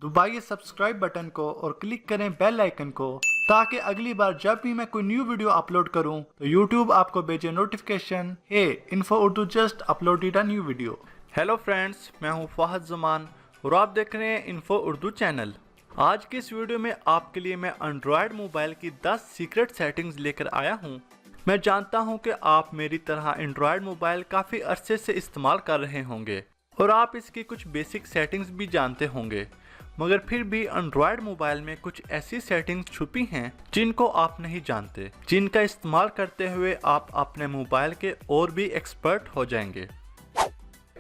दबाइए subscribe button को और क्लिक करें बेल आइकन को ताकि अगली बार जब भी मैं कोई न्यू वीडियो अपलोड करूं तो YouTube आपको भेजे notification, hey info Urdu just uploaded a new video. Hello friends, मैं हूं फाहद जमान और आप देख रहे हैं इन्फो उर्दू चैनल। आज की इस वीडियो में आपके लिए मैं एंड्रॉयड मोबाइल की 10 सीक्रेट सेटिंग्स लेकर आया हूं। मैं जानता हूं कि आप मेरी तरह एंड्रॉयड मोबाइल काफ़ी अरसे से इस्तेमाल कर रहे होंगे और आप इसकी कुछ बेसिक सेटिंग्स भी जानते होंगे, मगर फिर भी एंड्रॉयड मोबाइल में कुछ ऐसी सेटिंग्स छुपी हैं जिनको आप नहीं जानते, जिनका इस्तेमाल करते हुए आप अपने मोबाइल के और भी एक्सपर्ट हो जाएंगे।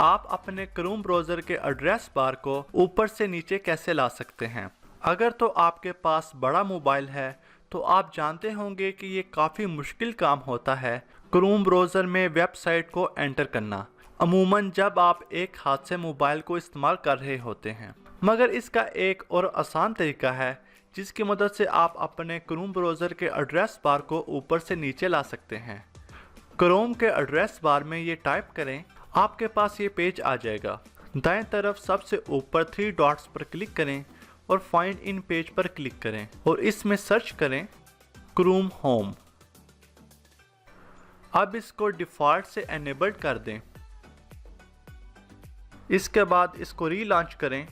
आप अपने क्रोम ब्राउज़र के एड्रेस बार को ऊपर से नीचे कैसे ला सकते हैं। अगर तो आपके पास बड़ा मोबाइल है तो आप जानते होंगे कि ये काफ़ी मुश्किल काम होता है क्रोम ब्राउज़र में वेबसाइट को एंटर करना, अमूमन जब आप एक हाथ से मोबाइल को इस्तेमाल कर रहे होते हैं। मगर इसका एक और आसान तरीका है जिसकी मदद से आप अपने क्रोम ब्राउज़र के एड्रेस बार को ऊपर से नीचे ला सकते हैं। क्रोम के एड्रेस बार में ये टाइप करें, आपके पास ये पेज आ जाएगा। दाएं तरफ सबसे ऊपर 3 डॉट्स पर क्लिक करें और फाइंड इन पेज पर क्लिक करें और इसमें सर्च करें क्रोम होम। अब इसको डिफ़ॉल्ट से एनेबल्ड कर दें। इसके बाद इसको रीलॉन्च करें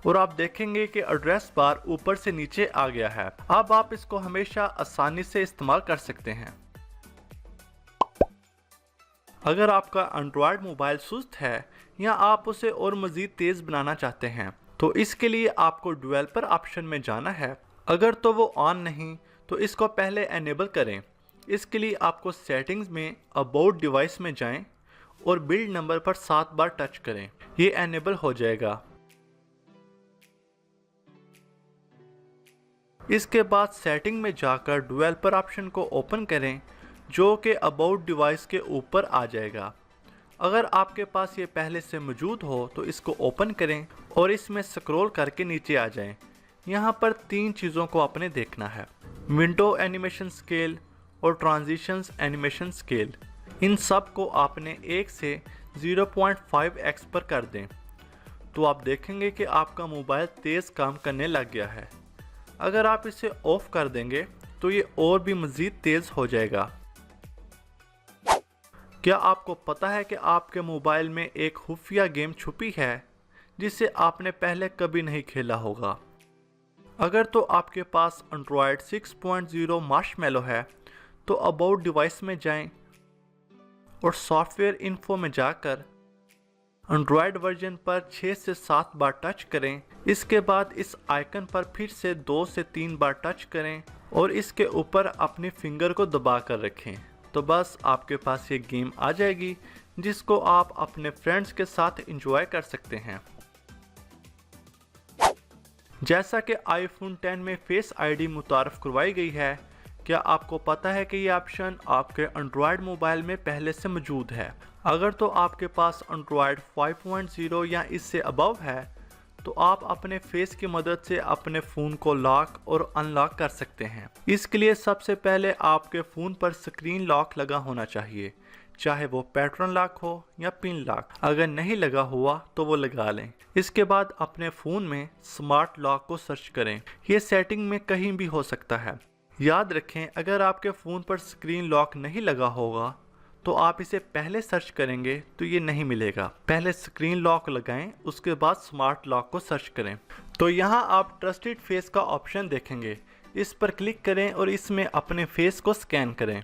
और आप देखेंगे कि एड्रेस बार ऊपर से नीचे आ गया है। अब आप इसको हमेशा आसानी से इस्तेमाल कर सकते हैं। अगर आपका एंड्रॉयड मोबाइल सुस्त है या आप उसे और मज़ीद तेज़ बनाना चाहते हैं तो इसके लिए आपको डेवलपर ऑप्शन में जाना है। अगर तो वो ऑन नहीं तो इसको पहले एनेबल करें। इसके लिए आपको सेटिंग्स में अबाउट डिवाइस में जाएं और बिल्ड नंबर पर 7 बार टच करें। ये एनेबल हो जाएगा। इसके बाद सेटिंग में जाकर डेवलपर ऑप्शन को ओपन करें जो कि अबाउट डिवाइस के ऊपर आ जाएगा। अगर आपके पास ये पहले से मौजूद हो तो इसको ओपन करें और इसमें स्क्रॉल करके नीचे आ जाएं। यहाँ पर 3 चीज़ों को आपने देखना है, विंडो एनिमेशन स्केल और ट्रांजिशंस एनिमेशन स्केल। इन सब को आपने 1 से 0.5x पर कर दें तो आप देखेंगे कि आपका मोबाइल तेज़ काम करने लग गया है। अगर आप इसे ऑफ कर देंगे तो ये और भी मज़ीद तेज़ हो जाएगा। क्या आपको पता है कि आपके मोबाइल में एक खुफिया गेम छुपी है जिसे आपने पहले कभी नहीं खेला होगा? अगर तो आपके पास एंड्रॉयड 6.0 मार्शमैलो है तो अबाउट डिवाइस में जाएं और सॉफ्टवेयर इन्फो में जाकर एंड्रॉयड वर्जन पर 6 से 7 बार टच करें। इसके बाद इस आइकन पर फिर से 2 से 3 बार टच करें और इसके ऊपर अपनी फिंगर को दबा कर रखें तो बस आपके पास ये गेम आ जाएगी जिसको आप अपने फ्रेंड्स के साथ एंजॉय कर सकते हैं। जैसा कि आईफोन 10 में फेस आईडी मुतारफ करवाई गई है, क्या आपको पता है कि ये ऑप्शन आपके एंड्रॉयड मोबाइल में पहले से मौजूद है? अगर तो आपके पास एंड्रॉयड 5.0 या इससे अबव है तो आप अपने फेस की मदद से अपने फ़ोन को लॉक और अनलॉक कर सकते हैं। इसके लिए सबसे पहले आपके फ़ोन पर स्क्रीन लॉक लगा होना चाहिए, चाहे वो पैटर्न लॉक हो या पिन लॉक। अगर नहीं लगा हुआ तो वो लगा लें। इसके बाद अपने फ़ोन में स्मार्ट लॉक को सर्च करें। ये सेटिंग में कहीं भी हो सकता है। याद रखें, अगर आपके फ़ोन पर स्क्रीन लॉक नहीं लगा होगा तो आप इसे पहले सर्च करेंगे तो ये नहीं मिलेगा। पहले स्क्रीन लॉक लगाएं, उसके बाद स्मार्ट लॉक को सर्च करें तो यहाँ आप ट्रस्टेड फेस का ऑप्शन देखेंगे। इस पर क्लिक करें और इसमें अपने फेस को स्कैन करें।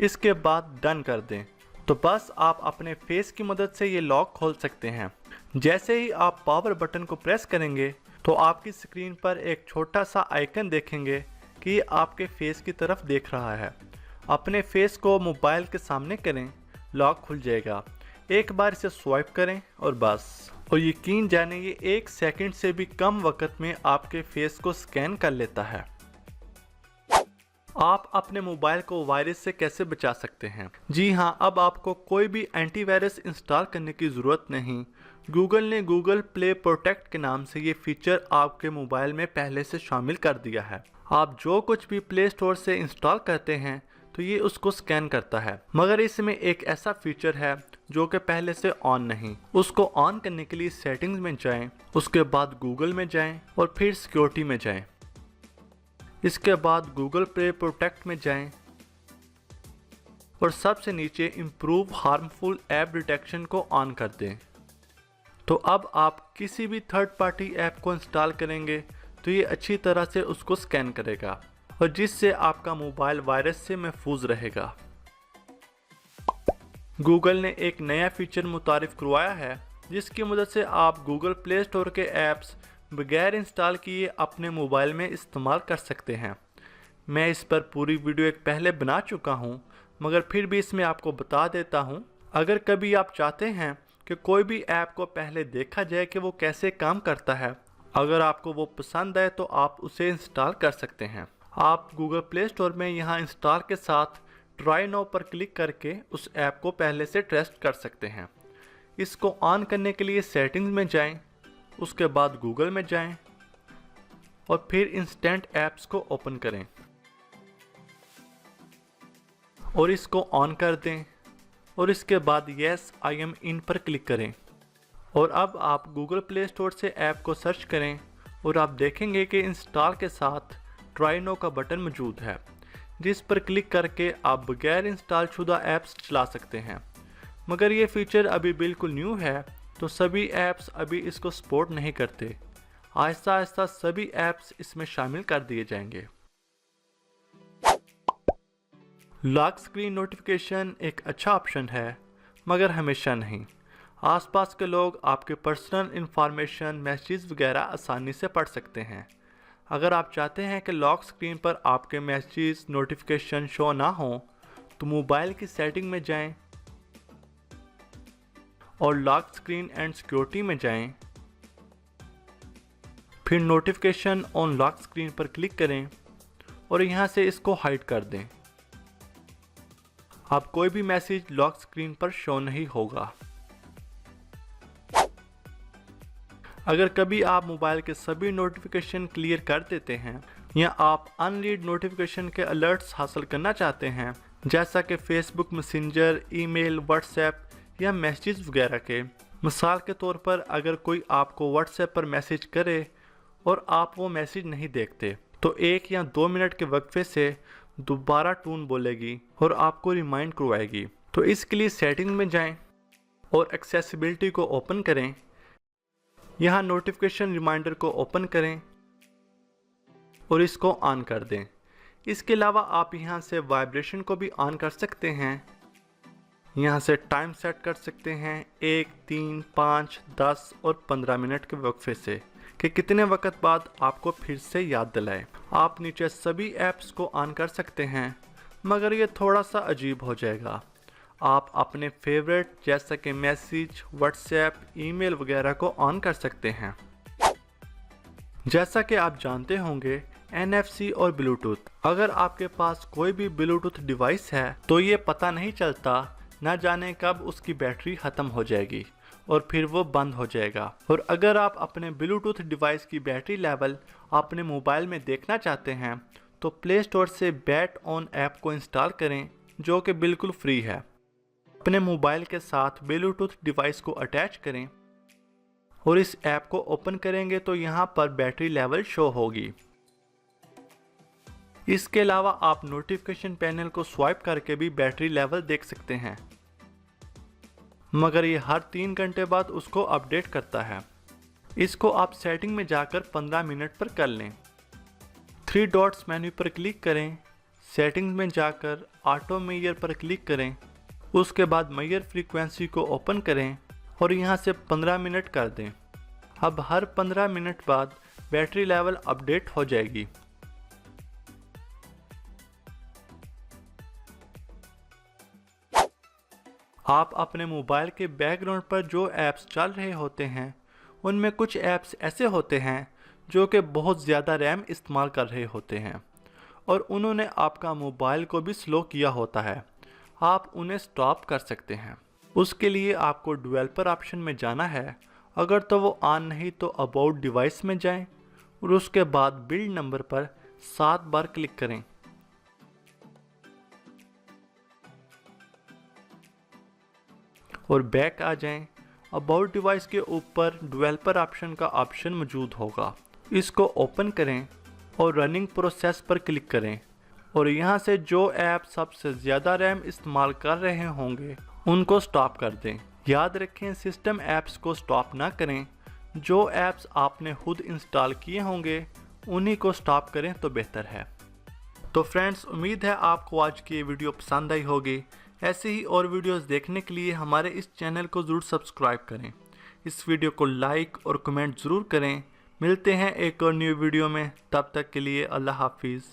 इसके बाद डन कर दें तो बस आप अपने फेस की मदद से ये लॉक खोल सकते हैं। जैसे ही आप पावर बटन को प्रेस करेंगे तो आपकी स्क्रीन पर एक छोटा सा आइकन देखेंगे कि ये आपके फेस की तरफ देख रहा है। अपने फेस को मोबाइल के सामने करें, लॉक खुल जाएगा। एक बार इसे स्वाइप करें और बस। और यकीन जाने ये 1 सेकंड से भी कम वक्त में आपके फेस को स्कैन कर लेता है। आप अपने मोबाइल को वायरस से कैसे बचा सकते हैं? जी हाँ, अब आपको कोई भी एंटीवायरस इंस्टॉल करने की ज़रूरत नहीं। गूगल ने गूगल प्ले प्रोटेक्ट के नाम से ये फीचर आपके मोबाइल में पहले से शामिल कर दिया है। आप जो कुछ भी प्ले स्टोर से इंस्टॉल करते हैं तो ये उसको स्कैन करता है। मगर इसमें एक ऐसा फीचर है जो कि पहले से ऑन नहीं। उसको ऑन करने के लिए सेटिंग्स में जाएं, उसके बाद गूगल में जाएं और फिर सिक्योरिटी में जाएं। इसके बाद गूगल प्ले प्रोटेक्ट में जाएं और सबसे नीचे इम्प्रूव हार्मफुल ऐप डिटेक्शन को ऑन कर दें। तो अब आप किसी भी थर्ड पार्टी ऐप को इंस्टॉल करेंगे तो ये अच्छी तरह से उसको स्कैन करेगा और जिससे आपका मोबाइल वायरस से महफूज रहेगा। गूगल ने एक नया फीचर मुतारिफ करवाया है जिसकी मदद से आप गूगल प्ले स्टोर के ऐप्स बगैर इंस्टॉल किए अपने मोबाइल में इस्तेमाल कर सकते हैं। मैं इस पर पूरी वीडियो एक पहले बना चुका हूं, मगर फिर भी इसमें आपको बता देता हूं। अगर कभी आप चाहते हैं कि कोई भी ऐप को पहले देखा जाए कि वो कैसे काम करता है, अगर आपको वो पसंद आए तो आप उसे इंस्टॉल कर सकते हैं। आप गूगल प्ले स्टोर में यहाँ इंस्टॉल के साथ ट्राई नाउ पर क्लिक करके उस ऐप को पहले से टेस्ट कर सकते हैं। इसको ऑन करने के लिए सेटिंग्स में जाएं, उसके बाद गूगल में जाएं और फिर इंस्टेंट ऐप्स को ओपन करें और इसको ऑन कर दें और इसके बाद यस आई एम इन पर क्लिक करें। और अब आप गूगल प्ले स्टोर से ऐप को सर्च करें और आप देखेंगे कि इंस्टॉल के साथ ट्राई नाउ का बटन मौजूद है, जिस पर क्लिक करके आप बगैर इंस्टॉल शुदा ऐप्स चला सकते हैं। मगर ये फीचर अभी बिल्कुल न्यू है तो सभी ऐप्स अभी इसको सपोर्ट नहीं करते। आहिस्ता आहिस्ता सभी ऐप्स इसमें शामिल कर दिए जाएंगे। लॉक स्क्रीन नोटिफिकेशन एक अच्छा ऑप्शन है, मगर हमेशा नहीं। आसपास के लोग आपके पर्सनल इंफॉर्मेशन, मैसेज वगैरह आसानी से पढ़ सकते हैं। अगर आप चाहते हैं कि लॉक स्क्रीन पर आपके मैसेज नोटिफिकेशन शो ना हो तो मोबाइल की सेटिंग में जाएं और लॉक स्क्रीन एंड सिक्योरिटी में जाएं, फिर नोटिफिकेशन ऑन लॉक स्क्रीन पर क्लिक करें और यहां से इसको हाइड कर दें। अब कोई भी मैसेज लॉक स्क्रीन पर शो नहीं होगा। अगर कभी आप मोबाइल के सभी नोटिफिकेशन क्लियर कर देते हैं या आप अनरीड नोटिफिकेशन के अलर्ट्स हासिल करना चाहते हैं, जैसा कि फेसबुक मैसेंजर, ईमेल, व्हाट्सएप या मैसेज वगैरह के, मिसाल के तौर पर अगर कोई आपको व्हाट्सएप पर मैसेज करे और आप वो मैसेज नहीं देखते तो 1 या 2 मिनट के वक्फे से दोबारा टून बोलेगी और आपको रिमाइंड करवाएगी। तो इसके लिए सेटिंग में जाएं और एक्सेसिबिलिटी को ओपन करें। यहाँ नोटिफिकेशन रिमाइंडर को ओपन करें और इसको ऑन कर दें। इसके अलावा आप यहाँ से वाइब्रेशन को भी ऑन कर सकते हैं। यहाँ से टाइम सेट कर सकते हैं 1, 3, 5, 10 और 15 मिनट के वक्फे से कि कितने वक्त बाद आपको फिर से याद दिलाए। आप नीचे सभी ऐप्स को ऑन कर सकते हैं, मगर ये थोड़ा सा अजीब हो जाएगा। आप अपने फेवरेट जैसा कि मैसेज, व्हाट्सएप, ईमेल वगैरह को ऑन कर सकते हैं। जैसा कि आप जानते होंगे NFC और ब्लूटूथ, अगर आपके पास कोई भी ब्लूटूथ डिवाइस है तो ये पता नहीं चलता न जाने कब उसकी बैटरी ख़त्म हो जाएगी और फिर वो बंद हो जाएगा। और अगर आप अपने ब्लूटूथ डिवाइस की बैटरी लेवल अपने मोबाइल में देखना चाहते हैं तो प्ले स्टोर से बैट ऑन ऐप को इंस्टॉल करें, जो कि बिल्कुल फ्री है। अपने मोबाइल के साथ ब्लूटूथ डिवाइस को अटैच करें और इस ऐप को ओपन करेंगे तो यहाँ पर बैटरी लेवल शो होगी। इसके अलावा आप नोटिफिकेशन पैनल को स्वाइप करके भी बैटरी लेवल देख सकते हैं, मगर ये हर 3 घंटे बाद उसको अपडेट करता है। इसको आप सेटिंग में जाकर 15 मिनट पर कर लें। 3 डॉट्स मेन्यू पर क्लिक करें, सेटिंग्स में जाकर ऑटो मेजर पर क्लिक करें, उसके बाद मेजर फ्रीक्वेंसी को ओपन करें और यहाँ से 15 मिनट कर दें। अब हर 15 मिनट बाद बैटरी लेवल अपडेट हो जाएगी। आप अपने मोबाइल के बैकग्राउंड पर जो ऐप्स चल रहे होते हैं उनमें कुछ ऐप्स ऐसे होते हैं जो कि बहुत ज़्यादा रैम इस्तेमाल कर रहे होते हैं और उन्होंने आपका मोबाइल को भी स्लो किया होता है। आप उन्हें स्टॉप कर सकते हैं। उसके लिए आपको डेवलपर ऑप्शन में जाना है। अगर तो वो ऑन नहीं तो अबाउट डिवाइस में जाएं और उसके बाद बिल्ड नंबर पर 7 बार क्लिक करें। और बैक आ जाएं। अबाउट डिवाइस के ऊपर डेवलपर ऑप्शन का ऑप्शन मौजूद होगा, इसको ओपन करें और रनिंग प्रोसेस पर क्लिक करें और यहाँ से जो ऐप सबसे ज़्यादा रैम इस्तेमाल कर रहे होंगे उनको स्टॉप कर दें। याद रखें सिस्टम ऐप्स को स्टॉप ना करें, जो ऐप्स आपने खुद इंस्टॉल किए होंगे उन्हीं को स्टॉप करें तो बेहतर है। तो फ्रेंड्स, उम्मीद है आपको आज की ये वीडियो पसंद आई होगी। ऐसे ही और वीडियोस देखने के लिए हमारे इस चैनल को ज़रूर सब्सक्राइब करें। इस वीडियो को लाइक और कमेंट ज़रूर करें। मिलते हैं एक और न्यू वीडियो में, तब तक के लिए अल्लाह हाफिज़।